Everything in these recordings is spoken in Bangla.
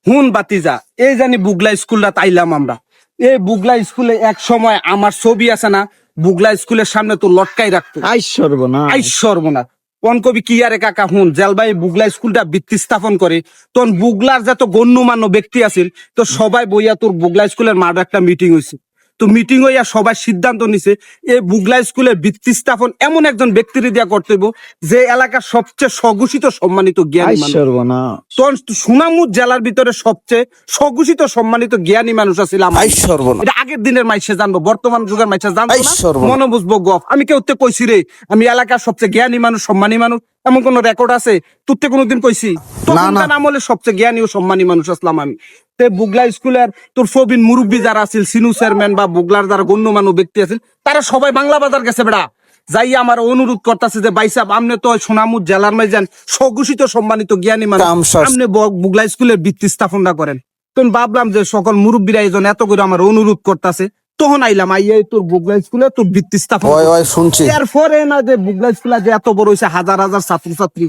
হুন বাতিজা, এই জানি বুগলা স্কুলটা তাইলাম আমরা। এই বুগলা স্কুলে এক সময় আমার ছবি আছে না, বুগলা স্কুলের সামনে তো লটকাই রাখতো। আই সর্বনা আই সর্বনাশ। কোন কবি কি আরে কাকা হুন জেলবাই বুগলা স্কুলটা ভিত্তি স্থাপন করে তখন বুগলার যত গণ্যমান্য ব্যক্তি আছিল তো সবাই বইয়া তোর বুগলা স্কুলের মাঠে একটা মিটিং হয়েছে। তো মিটিং হইয়া সবাই সিদ্ধান্ত নিছে এই বুগলা স্কুলের ভিত্তি স্থাপন এমন একজন ব্যক্তির দিয়া করতে হইব যে এলাকার সবচেয়ে স্বঘোষিত সম্মানিত আই জ্ঞানী মানুষ। সর্বনা তখন সুনামুদ জেলার ভিতরে সবচেয়ে স্বঘোষিত সম্মানিত জ্ঞানী মানুষ আছিল আমার। আই সর্বনা এটা আগের দিনের মাইসে জানবো, বর্তমান যুগের মাইসে জানবো আই না। সর্বনাশ। মনে বুঝবো গপ। আমি কেউ কইছি রে আমি এলাকার সবচেয়ে জ্ঞানী মানুষ সম্মানী মানুষ, এমন কোন রেকর্ড আছে? তুই কোনোদিন কইছি? তখনকার আমলে সবচেয়ে জ্ঞানী ও সম্মানী মানুষ আসলাম আমি। তে বুগলা স্কুলের তোর প্রবীণ মুরব্বী যারা আছিল, সিনু চেয়ারম্যান বা বুগলার যারা গণ্যমান্য ব্যক্তি আছে, তারা সবাই বাংলা বাজার গেছে বেড়া। যাই আমার অনুরোধ করতেছে যে ভাই সাহেব আপনি তো সোনামুদ জেলার মাইজান স্বঘোষিত সম্মানিত জ্ঞানী মানুষ, আপনি বুগলা স্কুলের ভিত্তি স্থাপনটা করেন। তখন ভাবলাম যে সকল মুরব্বীরা এই এত করে আমার অনুরোধ করতেছে, তখন আইলাম আইয়া তোর বুগলা স্কুলে তোর ভিত্তি স্থাপন। শুনছি এরপরে না যে বুগলা স্কুলে যে এত বড় হয়েছে হাজার হাজার ছাত্রছাত্রী,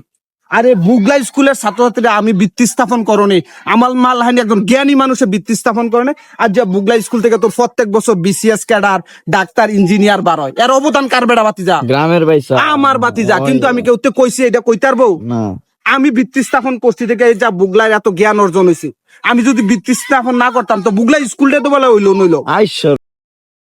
আরে বুগলা স্কুলের ছাত্রছাত্রীরা আমি ভিত্তি স্থাপন করনি, আমার মালহানি একজন জ্ঞানী মানুষের ভিত্তি স্থাপন করে। আর যে বুগলা স্কুল থেকে তোর প্রত্যেক বছর বিসিএস ক্যাডার ডাক্তার ইঞ্জিনিয়ার বার হয়, এর অবদান কার বেড়া বাতিজা? গ্রামের বাইসা আমার বাতিজা। কিন্তু আমি কেউ কইছি এটা কইতে পারবো? না আমি ভিত্তি স্থাপন করছি থেকে এই যা বুগলার এত জ্ঞান অর্জন হয়েছে। আমি যদি ভিত্তি স্থাপন না করতাম তো বুগলা স্কুলটা তো বলা হইলো নইলো। আই